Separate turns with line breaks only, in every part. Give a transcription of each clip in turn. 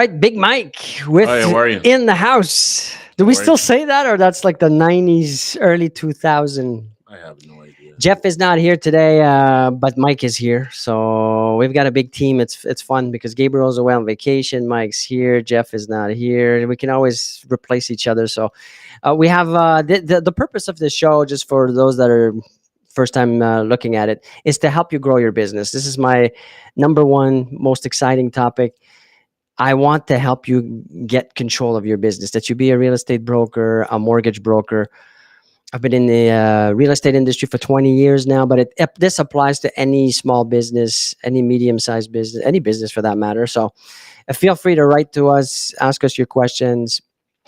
right, Big Mike with
Hi, how are you?
in the house. Do
How
we
are you?
still say that, or that's like the '90s, early 2000?
I have no idea.
Jeff is not here today, but Mike is here. So we've got a big team. It's fun because Gabriel's away on vacation. Mike's here. Jeff is not here. We can always replace each other. So we have the purpose of this show, just for those that are first time looking at it, is to help you grow your business. This is my number one most exciting topic. I want to help you get control of your business, that you be a real estate broker, a mortgage broker. I've been in the real estate industry for 20 years now, but this applies to any small business, any medium-sized business, any business for that matter. So feel free to write to us, ask us your questions,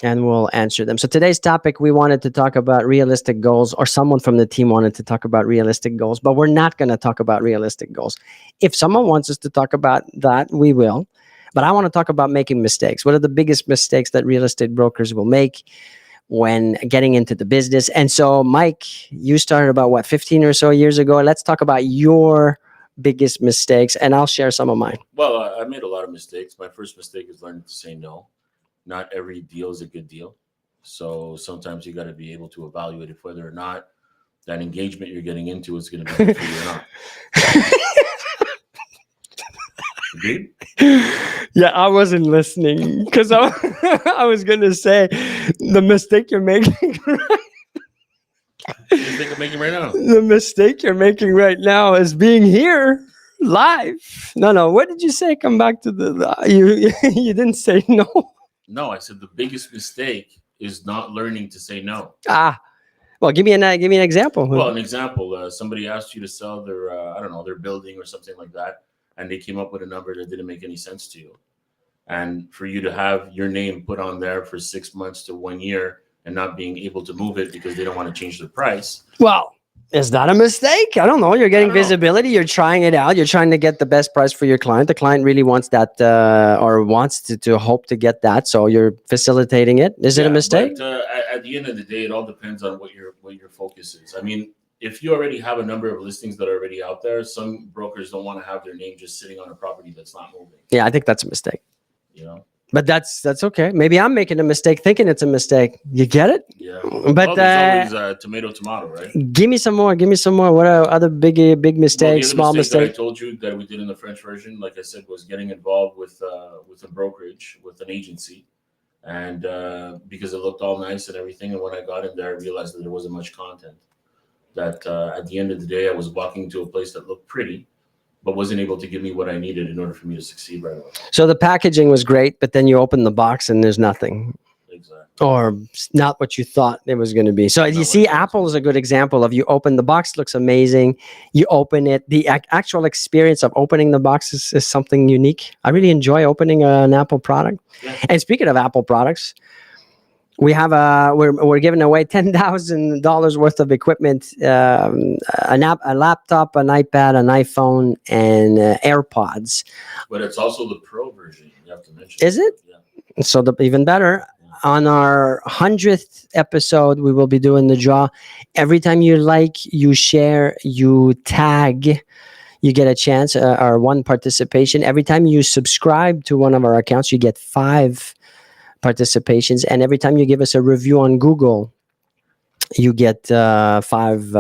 and we'll answer them. So today's topic, we wanted to talk about realistic goals, or someone from the team wanted to talk about realistic goals, but we're not going to talk about realistic goals. If someone wants us to talk about that, we will. But I want to talk about making mistakes. What are the biggest mistakes that real estate brokers will make when getting into the business? And so, Mike, you started about 15 or so years ago. Let's talk about your biggest mistakes, and I'll share some of mine.
Well, I made a lot of mistakes. My first mistake is learning to say no. Not every deal is a good deal. So sometimes you got to be able to evaluate if whether or not that engagement you're getting into is going to be good for you or not. Agreed?
Yeah, I wasn't listening because I was going to say the mistake you're making.
You think I'm making right now?
The mistake you're making right now is being here live. No. What did you say? Come back to you. You didn't say no.
No, I said the biggest mistake is not learning to say no.
Well, give me an example.
Well, an example: somebody asked you to sell their, I don't know, their building or something like that, and they came up with a number that didn't make any sense to you, and for you to have your name put on there for 6 months to 1 year and not being able to move it because they don't want to change the price.
Well, is that a mistake? I don't know. You're getting visibility. You're trying it out. You're trying to get the best price for your client. The client really wants that, or wants to hope to get that. So you're facilitating it. Is it a mistake?
But at the end of the day, it all depends on what your focus is. I mean, if you already have a number of listings that are already out there, some brokers don't want to have their name just sitting on a property that's not moving.
Yeah, I think that's a mistake.
You know.
But that's okay. Maybe I'm making a mistake thinking it's a mistake. You get it?
Yeah.
But
there's always tomato, right?
Give me some more. What are other big mistakes, small mistakes?
That I told you that we did in the French version, like I said, was getting involved with a brokerage, with an agency, and because it looked all nice and everything. And when I got in there, I realized that there wasn't much content. That at the end of the day, I was walking to a place that looked pretty, but wasn't able to give me what I needed in order for me to succeed right away.
So the packaging was great, but then you open the box and there's nothing.
Exactly.
Or not what you thought it was going to be. So you see, Apple is a good example of, you open the box, looks amazing. You open it. The actual experience of opening the box is something unique. I really enjoy opening an Apple product.
Yeah.
And speaking of Apple products, we have we're giving away $10,000 worth of equipment, a laptop, an iPad, an iPhone, and AirPods.
But it's also the Pro version. You have to mention.
Is it?
Yeah.
So even better. On our 100th episode, we will be doing the draw. Every time you like, you share, you tag, you get a chance, or one participation. Every time you subscribe to one of our accounts, you get 5 participations. And every time you give us a review on Google, you get 5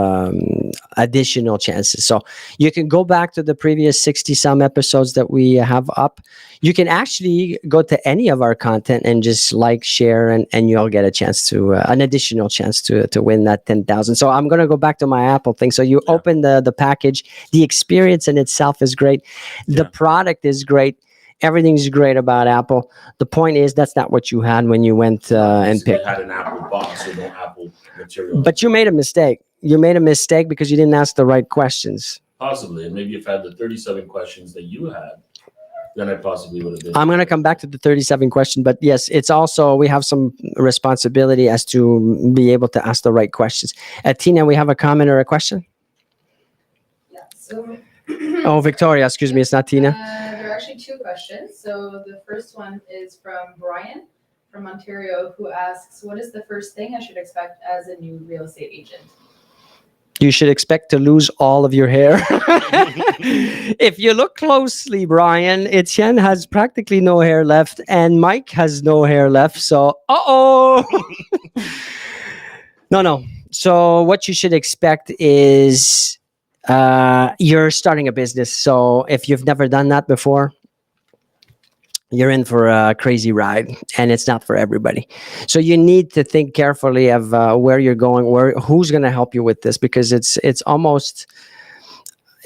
additional chances. So you can go back to the previous 60 some episodes that we have up. You can actually go to any of our content and just like, share, and you'll get a chance to an additional chance to win that 10,000. So I'm going to go back to my Apple thing. So you open the package. The experience in itself is great. The product is great. Everything's great about Apple. The point is, that's not what you had when you went and picked.
You had an Apple box or no Apple material.
But you made a mistake. You made a mistake because you didn't ask the right questions.
Possibly. And maybe if I had the 37 questions that you had, then I possibly would have been.
I'm going to come back to the 37 question, but yes, it's also, we have some responsibility as to be able to ask the right questions. Tina, we have a comment or a question?
Yeah. So.
Oh, Victoria, excuse me. It's not Tina.
There are actually 2 questions. So the first one is from Brian from Ontario, who asks, what is the first thing I should expect as a new real estate agent?
You should expect to lose all of your hair. If you look closely, Brian, Etienne has practically no hair left, and Mike has no hair left. So, no, no. So, what you should expect is you're starting a business. So, if you've never done that before, you're in for a crazy ride, and it's not for everybody. So you need to think carefully of where you're going, who's going to help you with this, because it's almost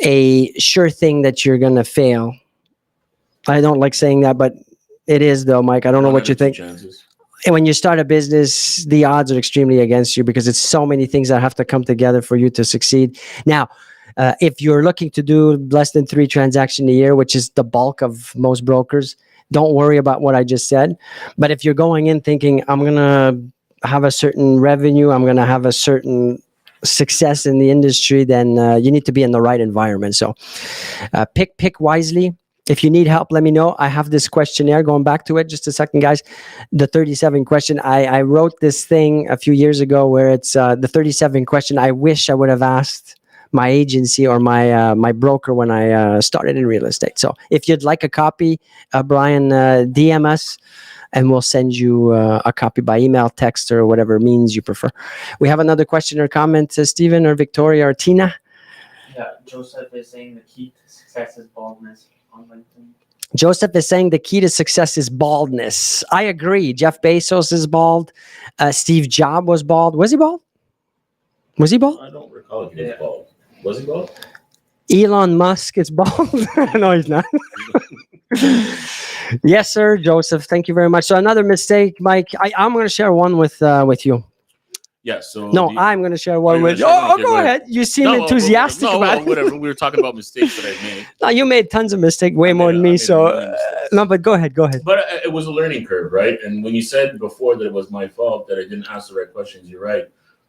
a sure thing that you're going to fail. I don't like saying that, but it is though, Mike. I don't know
One
what
out
you
of two
think.
chances.
And when you start a business, the odds are extremely against you because it's so many things that have to come together for you to succeed. Now, if you're looking to do less than 3 transactions a year, which is the bulk of most brokers, don't worry about what I just said. But if you're going in thinking, I'm going to have a certain revenue, I'm going to have a certain success in the industry, then you need to be in the right environment. So pick wisely. If you need help, let me know. I have this questionnaire, going back to it just a second, guys. The 37 question. I wrote this thing a few years ago where it's the 37 question I wish I would have asked my agency or my broker when I started in real estate. So if you'd like a copy, Brian, DM us and we'll send you a copy by email, text, or whatever means you prefer. We have another question or comment, Stephen or Victoria or Tina.
Yeah, Joseph is saying the key to success is baldness on LinkedIn.
Joseph is saying the key to success is baldness. I agree. Jeff Bezos is bald. Steve Jobs was bald. Was he bald? Was he bald?
I don't recall if he was bald. Was he bald?
Elon Musk is bald. No, he's not. Yes, sir, Joseph. Thank you very much. So another mistake, Mike. I'm going to share one with you.
Yeah. So
No, I'm going to share one
you're
with you.
gonna share one?
Oh,
Okay,
go
go
ahead.
ahead.
You seem
No,
enthusiastic
no,
about it.
whatever. We were talking about mistakes that I've made.
No, you made tons of mistakes, way
I
more
made
than
a- I
me.
made a
So
million mistakes.
no, but go ahead. Go ahead.
But it was a learning curve, right? And when you said before that it was my fault that I didn't ask the right questions, you're right.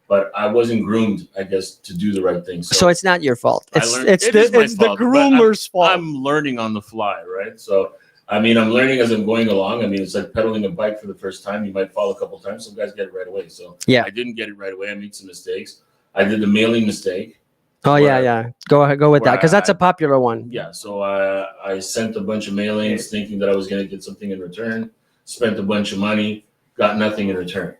But I wasn't groomed, I guess, to do the right thing.
So it's not your fault.
I
It's
learned-
it's
it
the
is my
it's the
fault, but
groomer's fault.
I'm learning on the fly, right? So I mean, I'm learning as I'm going along. I mean, it's like pedaling a bike for the first time. You might fall a couple times. Some guys get it right away. So
Yeah.
I didn't get it right away. I made some mistakes. I did the mailing mistake.
Oh
where-
yeah, yeah. Go ahead, go with that
where
because that's
I-
a popular one.
Yeah, so I sent a bunch of mailings thinking that I was going to get something in return, spent a bunch of money, got nothing in return.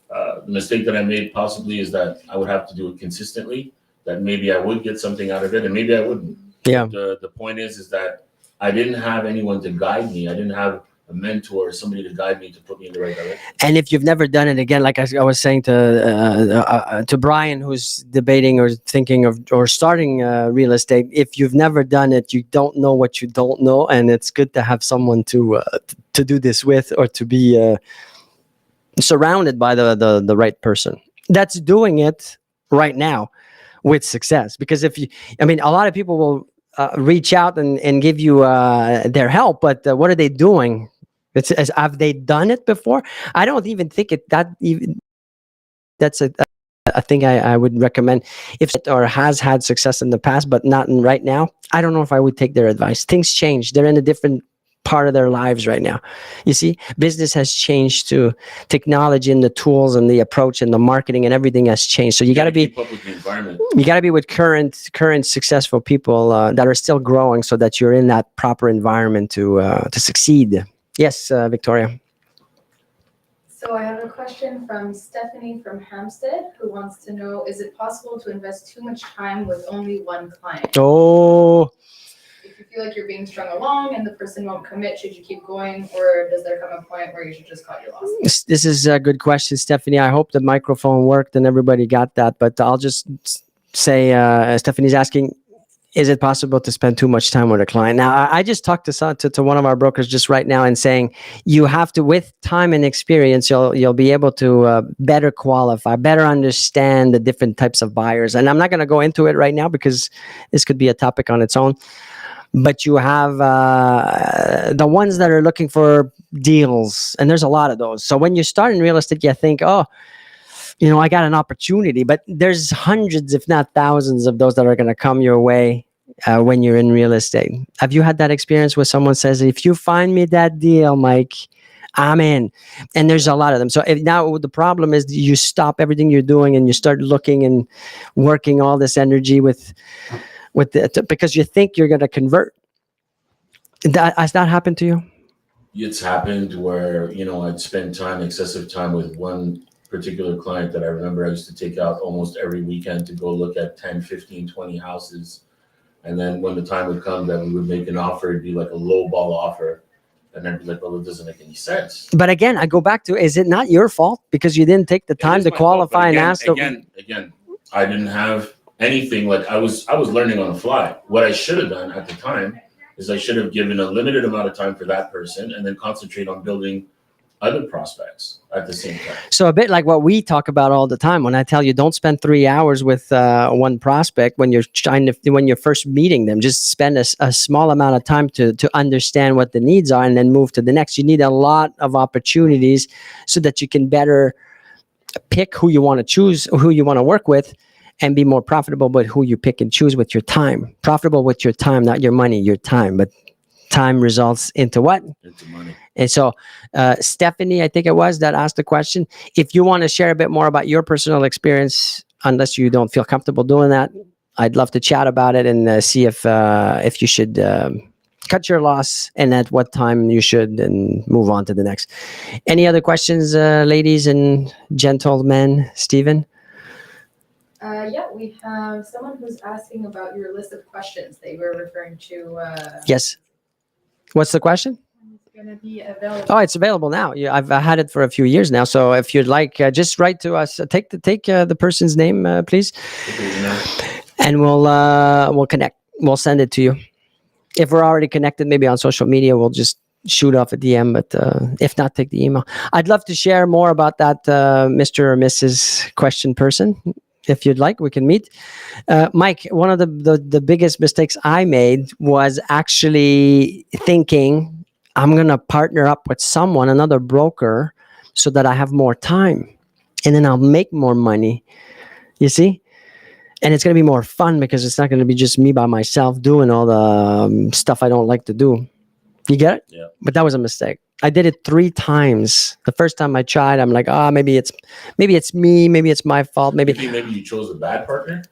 The mistake that I made possibly is that I would have to do it consistently, that maybe I would get something out of it and maybe I wouldn't.
Yeah.
The point is that I didn't have anyone to guide me. I didn't have a mentor or somebody to guide me to put me in the right direction.
And if you've never done it again, like I was saying to Brian, who's debating or thinking of or starting real estate, if you've never done it, you don't know what you don't know, and it's good to have someone to do this with or to be surrounded by the right person that's doing it right now with success. Because if you, I mean, a lot of people will reach out and give you their help, but what are they doing? Have they done it before? I don't even think that's a thing I would recommend. If it or has had success in the past, but not in right now, I don't know if I would take their advice. Things change. They're in a different part of their lives right now. You see, business has changed to technology and the tools and the approach and the marketing and everything has changed. So you got to be
keep up with the environment.
you got to be with current successful people that are still growing, so that you're in that proper environment to succeed. Yes, Victoria.
So I have a question from Stephanie from Hampstead who wants to know, is it possible to invest too much time with only one client?
Oh,
If you feel like you're being strung along and the person won't commit, should you keep going, or does there come a point where you should just cut your losses?
this is a good question, Stephanie. I hope the microphone worked and everybody got that, but I'll just say Stephanie's asking, is it possible to spend too much time with a client? Now, I just talked to one of our brokers just right now and saying you have to, with time and experience, you'll be able to better qualify, better understand the different types of buyers. And I'm not going to go into it right now because this could be a topic on its own. But you have the ones that are looking for deals, and there's a lot of those. So when you start in real estate, you think, oh, I got an opportunity, but there's hundreds, if not thousands of those that are going to come your way when you're in real estate. Have you had that experience where someone says, if you find me that deal, Mike, I'm in. And there's a lot of them. So now the problem is you stop everything you're doing and you start looking and working all this energy because you think you're going to convert. Has that happened to you?
It's happened where, I'd spend excessive time with one particular client that I remember I used to take out almost every weekend to go look at 10, 15, 20 houses. And then when the time would come that we would make an offer, it'd be like a low ball offer. And I'd be like, well, it doesn't make any sense.
But again, I go back to, is it not your fault because you didn't take the time to qualify and ask?
Again, I didn't have anything. Like I was learning on the fly. What I should have done at the time is I should have given a limited amount of time for that person and then concentrate on building other prospects at the same time.
So a bit like what we talk about all the time. When I tell you, don't spend 3 hours with one prospect when you're first meeting them. Just spend a small amount of time to understand what the needs are and then move to the next. You need a lot of opportunities so that you can better pick who you want to choose, who you want to work with, and be more profitable with who you pick and choose with your time. Profitable with your time, not your money, your time. But time results into what?
Into money.
And so Stephanie, I think it was, that asked the question. If you want to share a bit more about your personal experience, unless you don't feel comfortable doing that, I'd love to chat about it and see if you should cut your loss and at what time you should, and move on to the next. Any other questions, ladies and gentlemen? Stephen?
Yeah, we have someone who's asking about your list of questions. They were referring to.
Yes. What's the question?
It's going to be available.
Oh, it's available now. Yeah, I've had it for a few years now. So if you'd like, just write to us. Take the person's name, please, and we'll connect. We'll send it to you. If we're already connected, maybe on social media, we'll just shoot off a DM. But if not, take the email. I'd love to share more about that, Mr. or Mrs. question person. If you'd like, we can meet. Mike, one of the biggest mistakes I made was actually thinking I'm going to partner up with someone, another broker, so that I have more time and then I'll make more money. You see? And it's going to be more fun because it's not going to be just me by myself doing all the stuff I don't like to do. You get it?
Yeah.
But that was a mistake. I did it 3 times. The first time I tried, I'm like, maybe it's me, maybe it's my fault. Maybe
you chose a bad partner.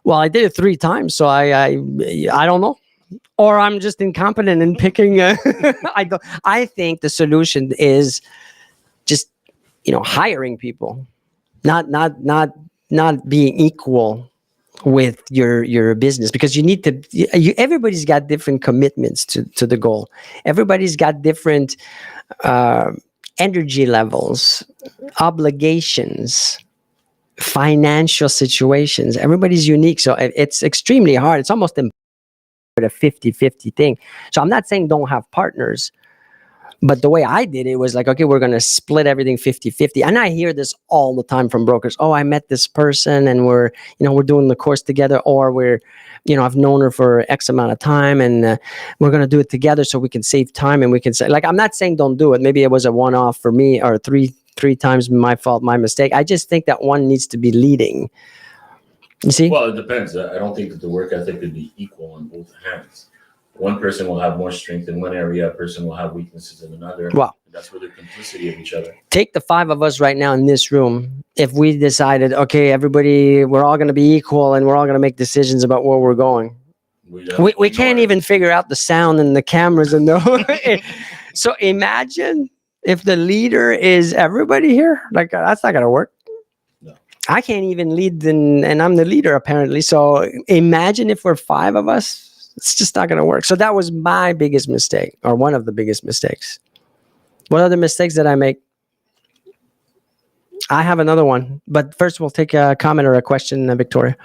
Well, I did it 3 times, so I don't know, or I'm just incompetent in picking. I think the solution is just hiring people, not being equal with your business, because you need to. Everybody's got different commitments to the goal. Everybody's got different energy levels, obligations, financial situations. Everybody's unique, so it's extremely hard. It's almost a 50-50 thing. So I'm not saying don't have partners, but the way I did it was like, okay, we're going to split everything 50-50. And I hear this all the time from brokers. Oh, I met this person and we're doing the course together, or I've known her for X amount of time and we're going to do it together so we can save time and we can say, like, I'm not saying don't do it. Maybe it was a one-off for me, or three times my fault, my mistake. I just think that one needs to be leading. You see?
Well, it depends. I don't think that the work ethic could be equal on both hands. One person will have more strength in one area, a person will have weaknesses in another.
Wow.
That's where the complicity of each other.
Take the 5 of us right now in this room. If we decided, okay, everybody, we're all going to be equal and we're all going to make decisions about where we're going. We can't even figure out the sound and the cameras and the. So imagine if the leader is everybody here. Like, that's not going to work.
No.
I can't even lead, and I'm the leader apparently. So imagine if we're 5 of us. It's just not going to work. So that was my biggest mistake, or one of the biggest mistakes. What other mistakes did I make? I have another one, but first we'll take a comment or a question, Victoria.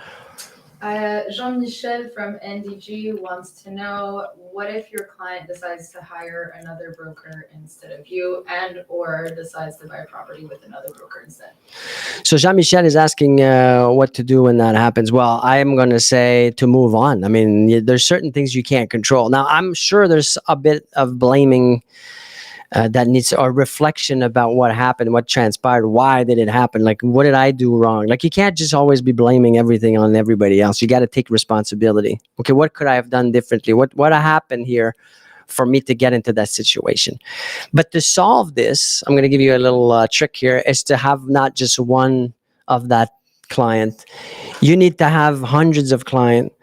Jean-Michel from NDG wants to know, what if your client decides to hire another broker instead of you, and or decides to buy a property with another broker instead?
So Jean-Michel is asking what to do when that happens. Well, I'm going to say to move on. I mean, there's certain things you can't control. Now, I'm sure there's a bit of blaming that needs, or reflection about what happened, what transpired, why did it happen, like what did I do wrong? Like, you can't just always be blaming everything on everybody else. You got to take responsibility. Okay, what could I have done differently? What happened here for me to get into that situation. But to solve this, I'm going to give you a little trick here, is to have not just one of that client. You need to have hundreds of clients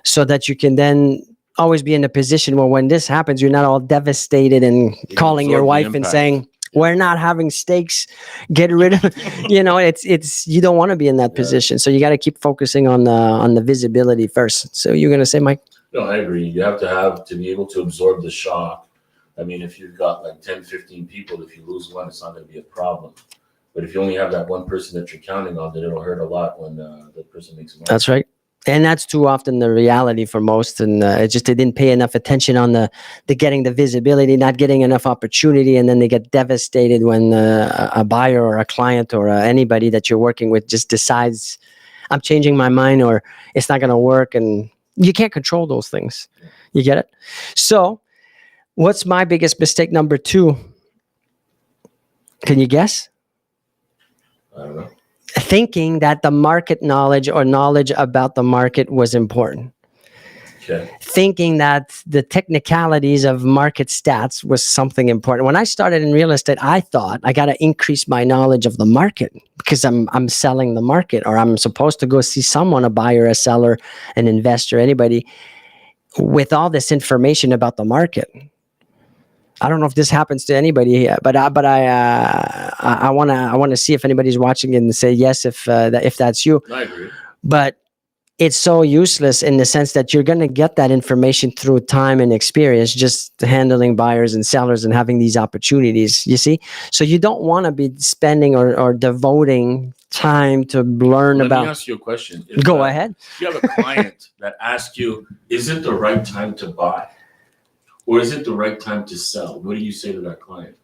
so that you can then always be in a position where when this happens, you're not all devastated and
You
calling your
absorb the
wife and
impact.
saying, we're not having steaks, get rid of it's you don't want to be in that
Yeah.
position. So you got to keep focusing on the visibility first. So you're going to say, Mike?
No, I agree. You have to be able to absorb the shock. I mean, if you've got like 10, 15 people, if you lose one, it's not going to be a problem. But if you only have that one person that you're counting on, then it'll hurt a lot when the person makes money.
That's right. And that's too often the reality for most. And it's just they didn't pay enough attention on the getting the visibility, not getting enough opportunity. And then they get devastated when a buyer or a client or anybody that you're working with just decides, I'm changing my mind, or it's not going to work. And you can't control those things. You get it? So what's my biggest mistake number 2? Can you guess?
I don't know.
Thinking that the market knowledge or knowledge about the market was important.
Okay.
Thinking that the technicalities of market stats was something important. When I started in real estate, I thought I got to increase my knowledge of the market because I'm selling the market, or I'm supposed to go see someone, a buyer, a seller, an investor, anybody, with all this information about the market. I don't know if this happens to anybody, but I want to see if anybody's watching and say yes if that's you.
I agree.
But it's so useless in the sense that you're going to get that information through time and experience, just handling buyers and sellers and having these opportunities. You see, so you don't want to be spending or devoting time to learn
Let
about.
me ask you a question. If,
Go ahead.
If you have a client that asks you, is it the right time to buy? Or is it the right time to sell? What do you say to that client?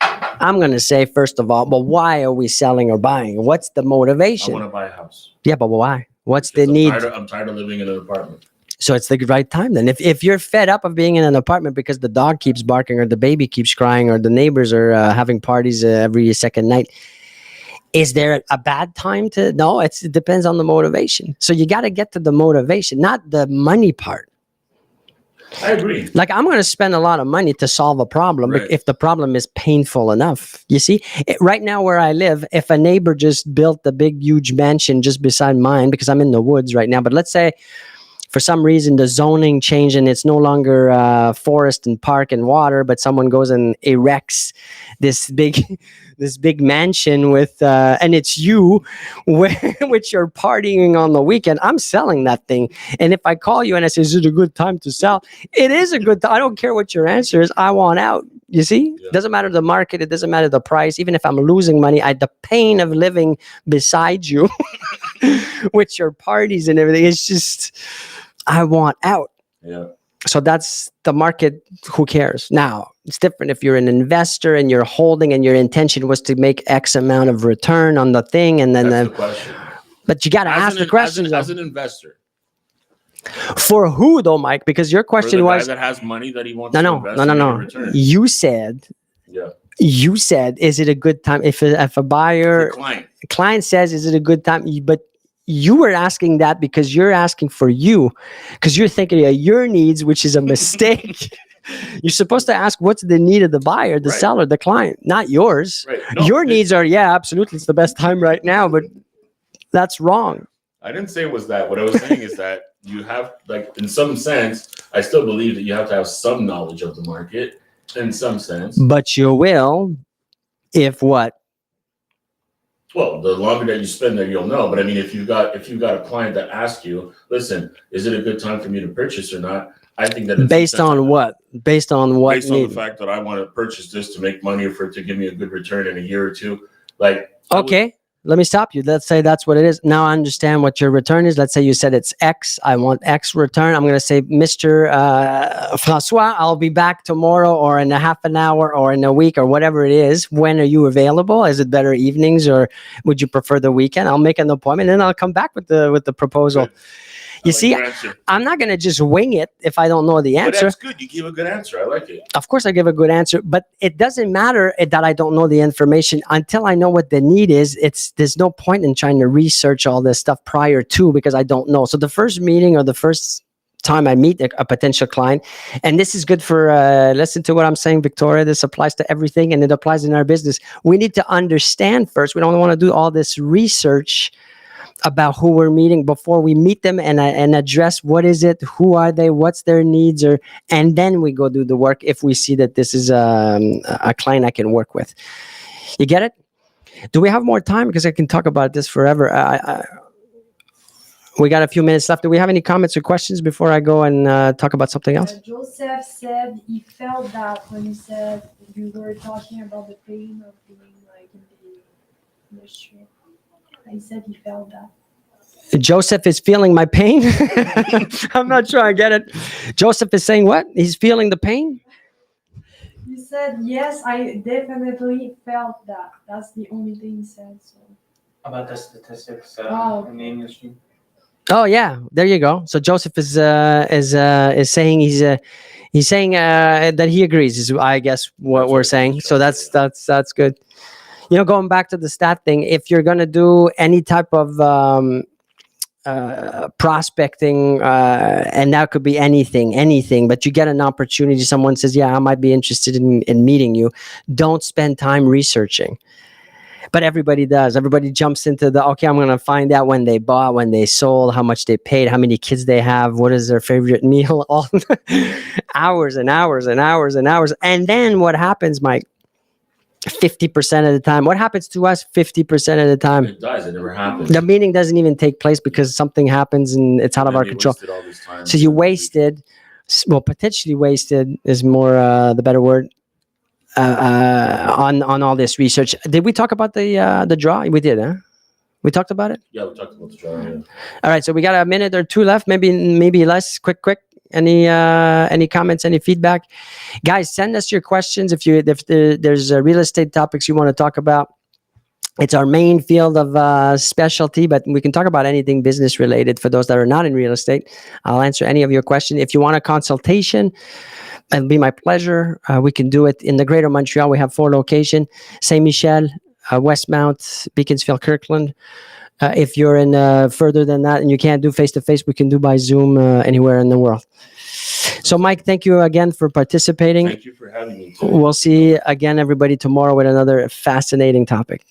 I'm going to say, first of all, but why are we selling or buying? What's the
I
motivation?
want to buy a house.
Yeah, but why? What's the
Because
need?
I'm tired of living in an apartment.
So it's the right time then. If you're fed up of being in an apartment because the dog keeps barking or the baby keeps crying or the neighbors are having parties every second night, is there a bad time to? No, it depends on the motivation. So you got to get to the motivation, not the money part.
I agree.
Like, I'm going to spend a lot of money to solve a problem
Right.
if the problem is painful enough. You see, right now where I live, if a neighbor just built a big, huge mansion just beside mine, because I'm in the woods right now, but let's say for some reason the zoning changed and it's no longer forest and park and water, but someone goes and erects this big mansion with and it's you which you're partying on the weekend. I'm selling that thing, and if I call you and I say, is it a good time to sell? It is a good time. I don't care what your answer is. I want out. You see,
Yeah.
Doesn't matter the market, it doesn't matter the price. Even if I'm losing money, the pain of living beside you with your parties and everything, it's just, I want out.
Yeah.
So that's the market. Who cares? Now, it's different if you're an investor and you're holding and your intention was to make X amount of return on the thing. And then,
That's the question.
but you got to ask the question.
As an investor.
For who though, Mike? Because your
For
question
the guy
was,
that has money that he wants
no,
to
no,
invest
no,
and
no,
make a
no.
return.
You said, is it a good time? If a buyer,
The
client says, is it a good time? But you were asking that because you're asking for you, because you're thinking of your needs, which is a mistake. You're supposed to ask what's the need of the buyer, the
Right.
seller, the client, not yours.
Right. No,
Your needs are, yeah, absolutely, it's the best time right now, but that's wrong.
I didn't say it was that. What I was saying is that you have, like, in some sense, I still believe that you have to have some knowledge of the market in some sense.
But you will, if what?
Well, the longer that you spend there, you'll know. But I mean, if you've got a client that asks you, listen, is it a good time for me to purchase or not? I think that it's
Based on what? Based on what?
Based on the fact that I want to purchase this to make money or for it to give me a good return in a year or two. Like,
Okay, let me stop you. Let's say that's what it is. Now I understand what your return is. Let's say you said it's X. I want X return. I'm going to say, Mr. Francois, I'll be back tomorrow or in a half an hour or in a week or whatever it is. When are you available? Is it better evenings or would you prefer the weekend? I'll make an appointment and I'll come back with the proposal.
Good.
You
I like
see,
your answer.
I'm not going to just wing it if I don't know the
But
answer.
that's good. You give a good answer. I like it.
Of course, I give a good answer, but it doesn't matter that I don't know the information until I know what the need is. There's no point in trying to research all this stuff prior to, because I don't know. So the first meeting or the first time I meet a potential client. And this is good for, listen to what I'm saying, Victoria. This applies to everything, and it applies in our business. We need to understand first. We don't want to do all this research about who we're meeting before we meet them, and address what is it, who are they, what's their needs, and then we go do the work if we see that this is a client I can work with. You get it? Do we have more time? Because I can talk about this forever. We got a few minutes left. Do we have any comments or questions before I go and talk about something else?
Joseph said he felt that when you said you were talking about the pain of being like in the industry. He said he felt that.
Joseph is feeling my pain. I'm not sure I get it. Joseph is saying what? He's feeling the pain?
He said, yes, I definitely felt that. That's the only thing he said. So.
About the statistics in the industry.
Oh yeah, there you go. So Joseph is saying he's saying that he agrees. Is I guess what
That's
we're
right.
saying. So that's good. Going back to the stat thing, if you're gonna do any type of prospecting, and that could be anything, but you get an opportunity. Someone says, "Yeah, I might be interested in meeting you." Don't spend time researching. But everybody does. Everybody jumps into okay, I'm going to find out when they bought, when they sold, how much they paid, how many kids they have, what is their favorite meal, all hours and hours and hours and hours. And then what happens, Mike? 50% of the time. What happens to us 50% of the time?
It dies. It never happens.
The meeting doesn't even take place because something happens and it's out of
And
our
they
control.
wasted all this time.
So you wasted, potentially wasted is more the better word. On all this research. Did we talk about the draw? We did, huh? We talked about it?
Yeah, we talked about the draw. Yeah.
All right, so we got a minute or two left, maybe less. Quick. Any comments, any feedback? Guys, send us your questions if there's real estate topics you want to talk about. It's our main field of specialty, but we can talk about anything business related for those that are not in real estate. I'll answer any of your questions. If you want a consultation, it'll be my pleasure. We can do it in the Greater Montreal. We have 4 locations: Saint Michel, Westmount, Beaconsfield, Kirkland. If you're in further than that and you can't do face-to-face, we can do by Zoom anywhere in the world. So, Mike, thank you again for participating.
Thank you for having me today.
We'll see again, everybody, tomorrow with another fascinating topic.